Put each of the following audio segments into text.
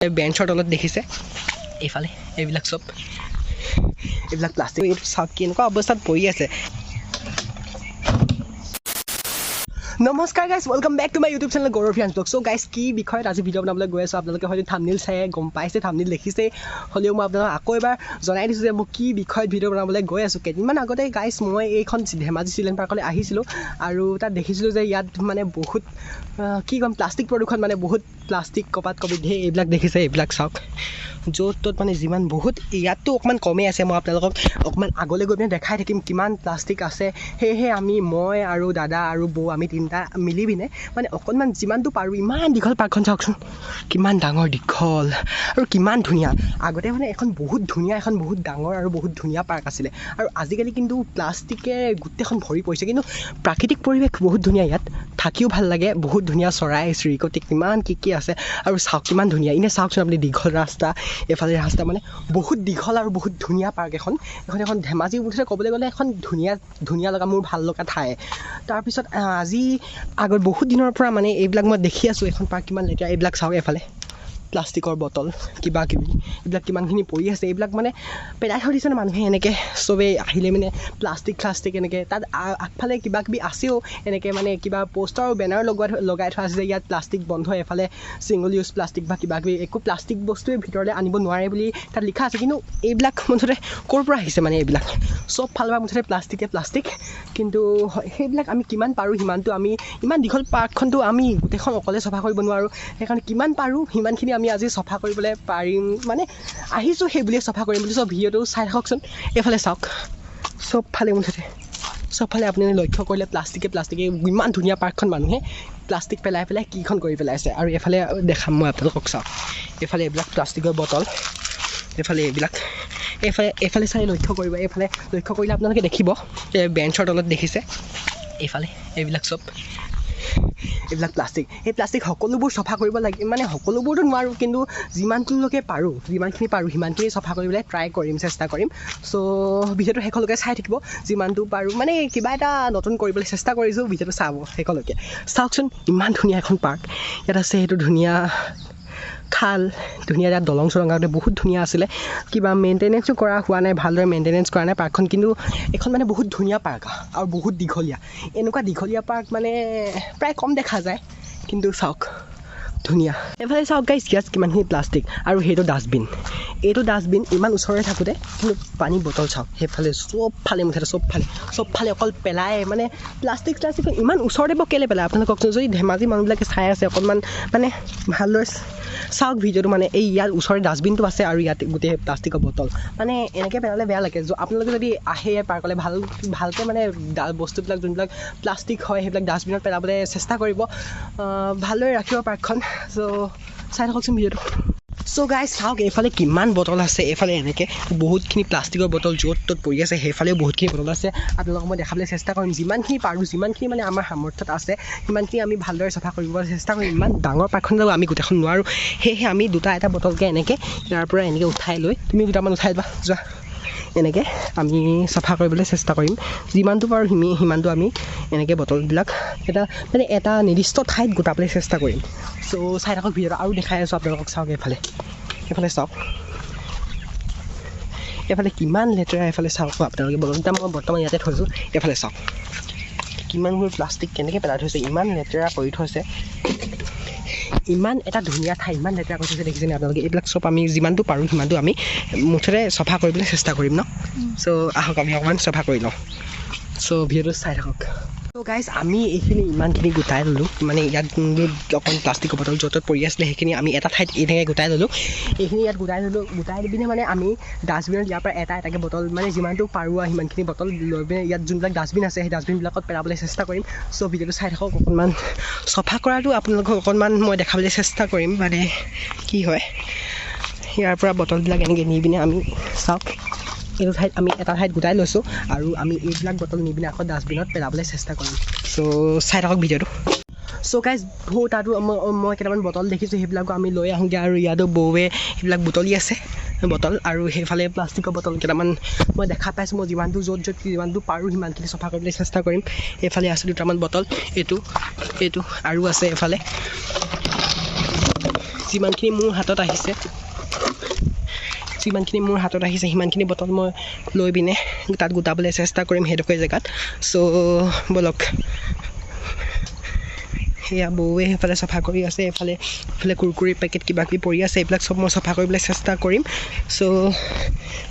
বেঞ্চৰ তলত দেখিছে এইফালে এইবিলাক চব এইবিলাক প্লাষ্টিক চাওক কেনেকুৱা অৱস্থাত পৰি আছে। নমস্কাৰ guys, welcome back to my YouTube channel Gaurav Chutia blog. চ' গাইজ কি বিষয়ত আজি ভিডিঅ' বনাবলৈ গৈ আছোঁ আপোনালোকে হয়তো থাম্বনেইল চাই গম পাইছে, থাম্বনেইল দেখিছে, হ'লেও মই আপোনালোকক আকৌ এবাৰ জনাই দিছোঁ যে মই কি বিষয়ত ভিডিঅ' বনাবলৈ গৈ আছোঁ। কেইদিনমান আগতে গাইজ মই এইখন ধেমাজি চিলড্ৰেন পাৰ্কলৈ আহিছিলোঁ আৰু তাত দেখিছিলোঁ যে ইয়াত মানে বহুত কি ক'ম প্লাষ্টিক প্ৰদূষণ, মানে বহুত প্লাষ্টিক কপাত কবিত ধেৰ এইবিলাক দেখিছে। এইবিলাক চাওক য'ত ত'ত মানে যিমান বহুত ইয়াততো অকণমান কমেই আছে, মই আপোনালোকক অকণমান আগলৈ গৈ পিনে দেখাই থাকিম কিমান প্লাষ্টিক আছে। সেয়েহে মই আৰু দাদা আৰু বৌ আমি তিনিটা মিলি পিনে মানে অকণমান যিমানটো পাৰোঁ, ইমান দীঘল পাৰ্কখন চাওকচোন, কিমান ডাঙৰ দীঘল আৰু কিমান ধুনীয়া। আগতে মানে এখন বহুত ডাঙৰ আৰু বহুত ধুনীয়া পাৰ্ক আছিলে আৰু আজিকালি কিন্তু প্লাষ্টিকে গোটেইখন ভৰি পৰিছে। কিন্তু প্ৰাকৃতিক পৰিৱেশ বহুত ধুনীয়া, ইয়াত থাকিও ভাল লাগে, বহুত ধুনীয়া চৰাই চিৰিকটি কিমান কি আছে আৰু চাওক কিমান ধুনীয়া। এনেই চাওকচোন আপুনি দীঘল ৰাস্তা, এফালে ৰাস্তা মানে বহুত দীঘল আৰু বহুত ধুনীয়া পাৰ্ক এখন ধেমাজি মুঠতে ক'বলৈ গ'লে এখন ধুনীয়া লগা মোৰ ভাল লগা ঠাই। তাৰপিছত আজি আগত বহুত দিনৰ পৰা মানে এইবিলাক মই দেখি আছোঁ এখন পাৰ্ক কিমান লেতেৰা। এইবিলাক চাওক এফালে প্লাষ্টিকৰ বটল কিবা কিবি এইবিলাক কিমানখিনি পৰি আছে, এইবিলাক মানে পেলাই থৈ দিছে ন মানুহে এনেকৈ চবেই আহিলে মানে প্লাষ্টিক এনেকৈ। তাত আগফালে কিবা কিবি আছেও এনেকৈ মানে কিবা প'ষ্টাৰ আৰু বেনাৰ লগাই থোৱা আছে যে ইয়াত প্লাষ্টিক বন্ধ, এফালে ছিংগল ইউজ প্লাষ্টিক বা কিবা কিবি একো প্লাষ্টিক বস্তুৱে ভিতৰলৈ আনিব নোৱাৰে বুলি তাত লিখা আছে। কিন্তু এইবিলাক মুঠতে ক'ৰ পৰা আহিছে মানে এইবিলাক চব ফালৰ পৰা মুঠতে প্লাষ্টিক। কিন্তু সেইবিলাক আমি কিমান পাৰোঁ সিমানটো, আমি ইমান দীঘল পাৰ্কখনটো আমি গোটেইখন অকলে চফা কৰিব নোৱাৰোঁ। সেইকাৰণে কিমান পাৰোঁ সিমানখিনি আমি আজি চফা কৰিবলৈ পাৰিম, মানে আহিছোঁ সেই বুলিয়ে চফা কৰিম বুলি। চব ভিডিঅ'টো চাই থাককচোন। এইফালে চাওক চবফালে মুঠতে চবফালে আপুনি লক্ষ্য কৰিলে প্লাষ্টিকে ইমান ধুনীয়া পাৰ্কখন মানুহে প্লাষ্টিক পেলাই কিখন কৰি পেলাইছে। আৰু এইফালে দেখাম মই আপোনালোকক, চাওক এইফালে এইবিলাক প্লাষ্টিকৰ বটল, এইফালে এইফালে চাই লক্ষ্য কৰিব। এইফালে লক্ষ্য কৰিলে আপোনালোকে দেখিব বেঞ্চৰ তলত দেখিছে এইফালে এইবিলাক চব এইবিলাক প্লাষ্টিক। এই প্লাষ্টিক সকলোবোৰ চফা কৰিব লাগে, মানে সকলোবোৰতো নোৱাৰোঁ কিন্তু যিমানখিনিলৈকে পাৰোঁ সিমানখিনি চফা কৰিবলৈ ট্ৰাই কৰিম, চেষ্টা কৰিম। চ' ভিডিঅ'টো শেষলৈকে চাই থাকিব, যিমানটো পাৰোঁ মানে কিবা এটা নতুন কৰিবলৈ চেষ্টা কৰিছোঁ। ভিডিঅ'টো চাব শেষলৈকে। চাওকচোন ইমান ধুনীয়া এখন পাৰ্ক ইয়াত আছে, সেইটো ধুনীয়া খাল, ধুনীয়া ইয়াত দলং চলং আগতে বহুত ধুনীয়া আছিলে, কিবা মেইনটেনেঞ্চো কৰা হোৱা নাই, ভালদৰে মেইনটেনেঞ্চ কৰা নাই পাৰ্কখন। কিন্তু এখন মানে বহুত ধুনীয়া পাৰ্ক আৰু বহুত দীঘলীয়া। এনেকুৱা দীঘলীয়া পাৰ্ক মানে প্ৰায় কম দেখা যায়, কিন্তু চাওক ধুনীয়া। এইফালে চাওক গাইজ ইয়াত কিমানখিনি প্লাষ্টিক আৰু এইটো ডাষ্টবিন ইমান ওচৰতে থাকোঁতে কিন্তু পানী বটল চাওক সেইফালে চবফালে মুঠতে চবফালে অকল পেলাই, মানে প্লাষ্টিক ইমান ওচৰতে বা কেলৈ পেলাই আপোনালোকে কওকচোন। যদি ধেমাজি মানুহবিলাকে চাই আছে অকণমান মানে ভালদৰে চাওক ভিডিঅ'টো, মানে এই ইয়াত ওচৰতে ডাষ্টবিনটো আছে আৰু ইয়াত গোটেই প্লাষ্টিকৰ বটল, মানে এনেকৈ পেলালে বেয়া লাগে। আপোনালোকে যদি আহে পাৰ্কলৈ ভালকৈ মানে বস্তুবিলাক যোনবিলাক প্লাষ্টিক হয় সেইবিলাক ডাষ্টবিনত পেলাবলৈ চেষ্টা কৰিব, ভালদৰে ৰাখিব পাৰ্কখন। চ' চাই থাককচোন ভিডিঅ'টো। চ' গাইজ চাওক এইফালে কিমান বটল আছে, এইফালে এনেকৈ বহুতখিনি প্লাষ্টিকৰ বটল য'ত ত'ত পৰি আছে, সেইফালেও বহুতখিনি বটল আছে। আপোনালোকক মই দেখাবলৈ চেষ্টা কৰিম, যিমানখিনি পাৰোঁ, যিমানখিনি মানে আমাৰ সামৰ্থ্যত আছে সিমানখিনি আমি ভালদৰে চাফা কৰিবলৈ চেষ্টা কৰিম। ইমান ডাঙৰ পাৰ্কখন যাব আমি গোটেইখন নোৱাৰোঁ, সেয়েহে আমি এটা বটলকৈ এনেকৈ ইয়াৰ পৰা এনেকৈ উঠাই লৈ, তুমি দুটামান উঠাই লোৱা যোৱা, এনেকৈ আমি চাফা কৰিবলৈ চেষ্টা কৰিম। যিমানটো পাৰোঁ সিমানটো আমি এনেকৈ বটলবিলাক এটা নিৰ্দিষ্ট ঠাইত গোটাবলৈ চেষ্টা কৰিম। চ' চাই থাকক ভিডিঅ'টো আৰু দেখাই আছোঁ আপোনালোকক। চাওক এইফালে চাওক এইফালে কিমান লেতেৰা, এইফালে চাওক আপোনালোকে বটলটা মই বৰ্তমান ইয়াতে থৈছোঁ। এইফালে চাওক কিমানবোৰ প্লাষ্টিক কেনেকৈ পেলাই থৈছে, ইমান লেতেৰা কৰি থৈছে। ইমান এটা ধুনীয়া ঠাই ইমান লেতেৰা কৰি থৈছে, দেখিছেনে আপোনালোকে। এইবিলাক চব আমি যিমানটো পাৰোঁ সিমানটো আমি মুঠতে চফা কৰিবলৈ চেষ্টা কৰিম ন। চ' আহক আমি অকণমান চফা কৰি লওঁ। চ' ভিডিঅ'টো চাই থাকক। ত' গাইজ আমি এইখিনি ইমানখিনি গোটাই ল'লোঁ, মানে ইয়াত অকণ প্লাষ্টিকৰ বটল য'ত পৰি আছিলে সেইখিনি আমি এটা ঠাইত এনেকৈ গোটাই ল'লোঁ। এইখিনি ইয়াত গোটাই দি পিনে মানে আমি ডাষ্টবিনত ইয়াৰ পৰা এটাকৈ বটল মানে যিমানটো পাৰোঁ আৰু সিমানখিনি বটল লৈ পিনে ইয়াত যোনবিলাক ডাষ্টবিন আছে সেই ডাষ্টবিনবিলাকত পেলাবলৈ চেষ্টা কৰিম। চ' ভিডিঅ'টো চাই থাকক। অকণমান চফা কৰাটো আপোনালোকক অকণমান মই দেখাবলৈ চেষ্টা কৰিম, মানে কি হয় ইয়াৰ পৰা বটলবিলাক এনেকৈ নি পিনে আমি চাওক এইটো ঠাইত আমি এটা ঠাইত গোটাই লৈছোঁ আৰু আমি এইবিলাক বটল নি পিনে আকৌ ডাষ্টবিনত পেলাবলৈ চেষ্টা কৰিম। চ' চাই থাকক ভিডিঅ'টো। চ' গাইজ তাতো মই কেইটামান বটল দেখিছোঁ, সেইবিলাকো আমি লৈ আহোঁগৈ। আৰু ইয়াতো বৌৱে সেইবিলাক বুটলি আছে বটল, আৰু সেইফালে প্লাষ্টিকৰ বটল কেইটামান মই দেখা পাইছোঁ। মই যিমানটো য'ত যিমানটো পাৰোঁ সিমানখিনি চফা কৰিবলৈ চেষ্টা কৰিম। এইফালে আছে দুটামান বটল, এইটো আৰু আছে এইফালে যিমানখিনি মোৰ হাতত আহিছে সিমানখিনি বটল মই লৈ পিনে তাত গোটাবলৈ চেষ্টা কৰিম সেইডোখৰ জেগাত চ' বলক সেয়া বৌৱে সেইফালে চফা কৰি আছে এইফালে কুৰকুৰি পেকেট কিবা কিবি পৰি আছে এইবিলাক চব মই চফা কৰিবলৈ চেষ্টা কৰিম চ'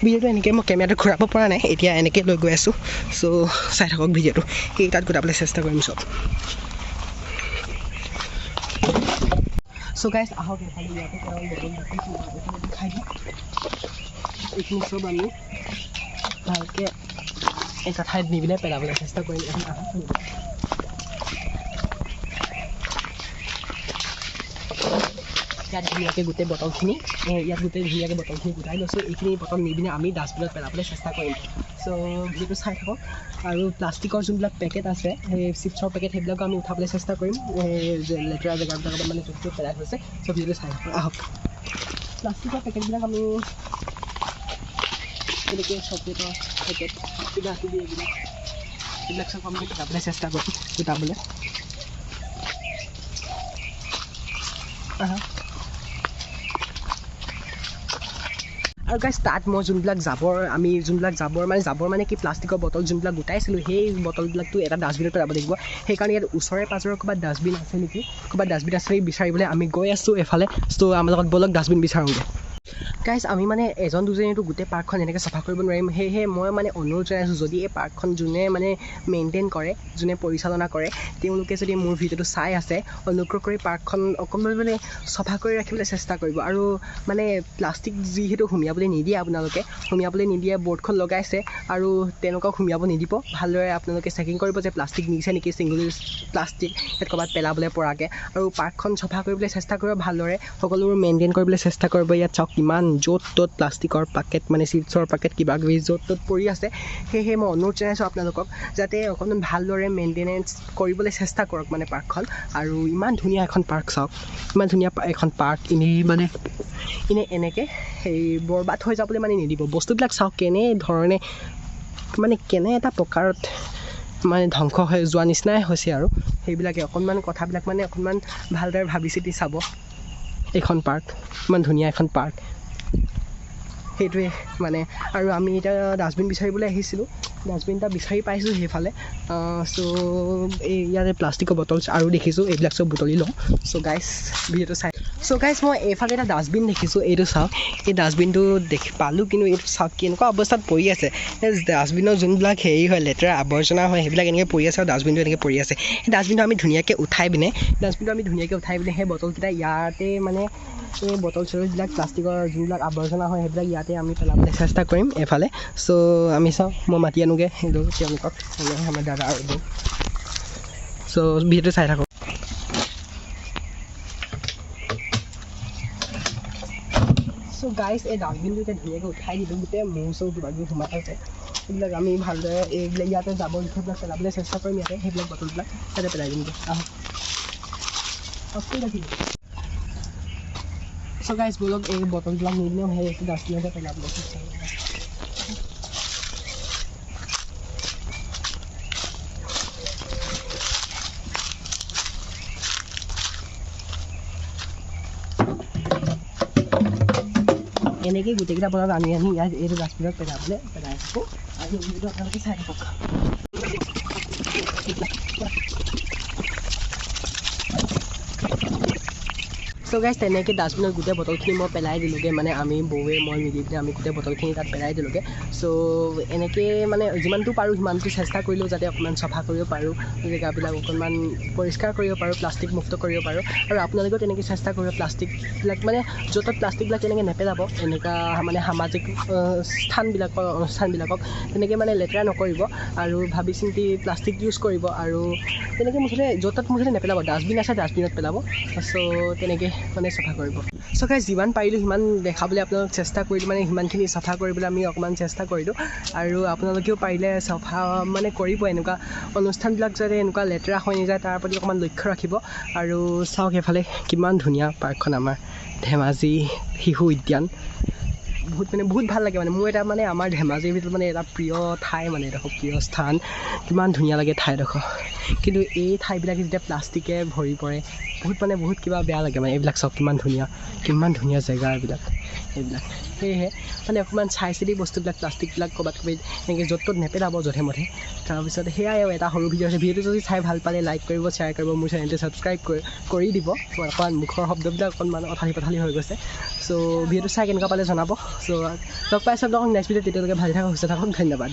ভিডিঅ'টো এনেকৈ মই কেমেৰাটো ঘূৰাব পৰা নাই এতিয়া এনেকৈ লৈ গৈ আছোঁ চ' চাই থাকক ভিডিঅ'টো সেই তাত গোটাবলৈ চেষ্টা কৰিম চব চ' গাইজ আহক এইফালে ইয়াতে খাই দিওঁ এইখিনি চব আমি ভালকৈ এটা ঠাইত নি পিনে পেলাবলৈ চেষ্টা কৰিম ইয়াত ধুনীয়াকৈ গোটেই বটলখিনি গোটাই লৈছোঁ এইখিনি বটল নি পিনে আমি ডাষ্টবিনত পেলাবলৈ চেষ্টা কৰিম চ' ভিডিঅ'টো চাই থাকক আৰু প্লাষ্টিকৰ যোনবিলাক পেকেট আছে সেই চিপছৰ পেকেট সেইবিলাকো আমি উঠাবলৈ চেষ্টা কৰিম লেতেৰা জেগাবিলাকত মানে য'ত পেলাই হৈছে চ' ভিডিঅ'টো চাই থাকক আহক প্লাষ্টিকৰ পেকেটবিলাক আমি এনেকৈ চকলেটৰ পেকেট কিবা কিবি এইবিলাক চব আমি গোটাবলৈ চেষ্টা কৰিম গোটাবলৈ আৰু গাইজ তাত মই যোনবিলাক জাবৰ মানে কি প্লাষ্টিকৰ বটল যোনবিলাক গোটাইছিলোঁ সেই বটলবিলাকতো এটা ডাষ্টবিনত পেলাব লাগিব সেইকাৰণে ইয়াত ওচৰে পাঁজৰে ক'ৰবাত ডাষ্টবিন আছে নেকি বিচাৰিবলৈ আমি গৈ আছোঁ এফালে চ' আমাৰ লগত বলক ডাষ্টবিন বিচাৰোঁগৈ গাইজ আমি মানে এজন দুজনেতো গোটেই পাৰ্কখন এনেকৈ চাফা কৰিব নোৱাৰিম সেয়েহে মই মানে অনুৰোধ জনাইছোঁ যদি এই পাৰ্কখন যোনে মানে মেইনটেইন কৰে যোনে পৰিচালনা কৰে তেওঁলোকে যদি মোৰ ভিডিঅ'টো চাই আছে অনুগ্ৰহ কৰি পাৰ্কখন অকণমান মানে চফা কৰি ৰাখিবলৈ চেষ্টা কৰিব আৰু মানে প্লাষ্টিক যিহেতু সুমিয়াবলৈ নিদিয়ে বৰ্ডখন লগাইছে আৰু তেওঁলোকক সুমিয়াব নিদিব ভালদৰে আপোনালোকে চেকিং কৰিব যে প্লাষ্টিক নিছে নেকি ছিংগল ইউজ প্লাষ্টিক ইয়াত ক'ৰবাত পেলাবলৈ পৰাকৈ আৰু পাৰ্কখন চফা কৰিবলৈ চেষ্টা কৰিব ভালদৰে সকলোবোৰ মেইনটেইন কৰিবলৈ চেষ্টা কৰিব ইয়াত চাওক কিমান য'ত ত'ত প্লাষ্টিকৰ পেকেট মানে চিপছৰ পেকেট কিবা কিবি য'ত ত'ত পৰি আছে সেয়েহে মই অনুৰোধ জনাইছোঁ আপোনালোকক যাতে অকণমান ভালদৰে মেইনটেনেঞ্চ কৰিবলৈ চেষ্টা কৰক মানে পাৰ্কখন আৰু ইমান ধুনীয়া এখন পাৰ্ক চাওক ইমান ধুনীয়া এখন পাৰ্ক এনেকৈ সেই বৰবাদ হৈ যাবলৈ মানে নিদিব বস্তুবিলাক চাওক কেনে এটা প্ৰকাৰত মানে ধ্বংস হৈ যোৱা নিচিনাই হৈছে আৰু সেইবিলাকে অকণমান কথাবিলাক মানে অকণমান ভালদৰে ভাবি চিতি চাব এইখন পাৰ্ক ইমান ধুনীয়া এখন পাৰ্ক সেইটোৱে মানে আৰু আমি এতিয়া ডাষ্টবিন বিচাৰিবলৈ আহিছিলোঁ ডাষ্টবিন এটা বিচাৰি পাইছোঁ সেইফালে চ' এই ইয়াতে প্লাষ্টিকৰ বটল আৰু দেখিছোঁ এইবিলাক চব বুটলি লওঁ চ' গাইজ ভিডিঅ'টো চাই চ' গাইজ মই এইফালে এটা ডাষ্টবিন দেখিছোঁ এইটো চাওক এই ডাষ্টবিনটো পালোঁ কিন্তু এইটো চাওক কেনেকুৱা অৱস্থাত পৰি আছে ডাষ্টবিনৰ যোনবিলাক হেৰি হয় লেতেৰা আৱৰ্জনা হয় সেইবিলাক এনেকৈ পৰি আছে আৰু ডাষ্টবিনটো এনেকৈ পৰি আছে সেই ডাষ্টবিনটো আমি ধুনীয়াকৈ উঠাই পিনে সেই বটলকেইটা ইয়াতে মানে এই বটল চটলবিলাক প্লাষ্টিকৰ যোনবিলাক আৱৰ্জনা হয় সেইবিলাক ইয়াতে আমি পেলাবলৈ চেষ্টা কৰিম এইফালে চ' আমি চাওঁ মই মাতি আনোগৈ সেইটো তেওঁলোকক আমাৰ দাদা আৰু চ' ভিডিঅ'টো চাই থাকক চ' গাইজ এই ডাষ্টবিনটো এতিয়া ধুনীয়াকৈ উঠাই দিলোঁ গোটেই মৌ চৌ কিবা কিবি সোমাই আছে এইবিলাক আমি ভালদৰে এইবিলাক ইয়াতে জাবৰ জোঁথৰবিলাক পেলাবলৈ চেষ্টা কৰিম ইয়াতে সেইবিলাক বটলবিলাক ইয়াতে পেলাই দিমগৈ আহক চ' গাইজ বলক এই বটলবিলাক নি পিনেও সেই এইটো ডাষ্টবিনতে পেলাবলৈ চেষ্টা কৰিম এনেকৈ গোটেইকেইটা বটল আনি ইয়াত এইটো ডাষ্টবিনত পেলাই থাকোঁ আৰু ভিডিঅ'টো আপোনালোকে চাই থাকক চ' গাইজ তেনেকৈ ডাষ্টবিনত গোটেই বটলখিনি মই পেলাই দিলোঁগৈ মানে আমি বৌৱে মই মিলি পিনে আমি গোটেই বটলখিনি তাত পেলাই দিলোঁগৈ চ' এনেকৈ মানে যিমানটো পাৰোঁ সিমানটো চেষ্টা কৰিলোঁ যাতে অকণমান চফা কৰিব পাৰোঁ জেগাবিলাক অকণমান পৰিষ্কাৰ কৰিব পাৰোঁ প্লাষ্টিক মুক্ত কৰিব পাৰোঁ আৰু আপোনালোকেও তেনেকৈ চেষ্টা কৰিব প্লাষ্টিকবিলাক মানে য'ত প্লাষ্টিকবিলাক তেনেকৈ নেপেলাব এনেকুৱা মানে সামাজিক অনুষ্ঠানবিলাকক তেনেকৈ মানে লেতেৰা নকৰিব আৰু ভাবি চিন্তি প্লাষ্টিক ইউজ কৰিব আৰু তেনেকৈ মুঠতে য'ত মুঠতে নেপেলাব ডাষ্টবিন আছে ডাষ্টবিনত পেলাব চ' তেনেকৈ মানে চফা কৰিব চ' গাইজ যিমান পাৰিলোঁ সিমান দেখাবলৈ আপোনালোক চেষ্টা কৰিলোঁ মানে সিমানখিনি চফা কৰিবলৈ আমি অকণমান চেষ্টা কৰিলোঁ আৰু আপোনালোকেও পাৰিলে চফা মানে কৰিব এনেকুৱা অনুষ্ঠানবিলাক যাতে এনেকুৱা লেতেৰা হৈ নাযায় তাৰ প্ৰতি অকণমান লক্ষ্য ৰাখিব আৰু চাওক এইফালে কিমান ধুনীয়া পাৰ্কখন আমাৰ ধেমাজি শিশু উদ্যান বহুত ভাল লাগে মানে মোৰ এটা মানে আমাৰ ধেমাজিৰ ভিতৰত মানে এটা প্ৰিয় ঠাই মানে এডোখৰ প্ৰিয় স্থান কিমান ধুনীয়া লাগে ঠাইডোখৰ কিন্তু এই ঠাইবিলাক যেতিয়া প্লাষ্টিকে ভৰি পৰে বহুত কিবা বেয়া লাগে মানে এইবিলাক চব কিমান ধুনীয়া জেগা এইবিলাক সেয়েহে মানে অকণমান চাই চিতি বস্তুবিলাক প্লাষ্টিকবিলাক ক'ৰবাত এনেকৈ য'ত ত'ত নেপেলাব যধে মধে তাৰপিছত সেয়াই আৰু এটা সৰু ভিডিঅ' আছে ভিডিঅ'টো যদি চাই ভাল পালে লাইক কৰিব শ্বেয়াৰ কৰিব মোৰ চেনেলটো ছাবস্ক্ৰাইব কৰি দিব অকণমান মুখৰ শব্দবিলাক অকণমান অথালি হৈ গৈছে চ' ভিডিঅ'টো চাই কেনেকুৱা পালে জনাব চ' লগ পাইছোঁ আপোনালোকক নেক্সট ভিডিঅ'ত তেতিয়ালৈকে ভালে থাকক সুস্থ থাকক ধন্যবাদ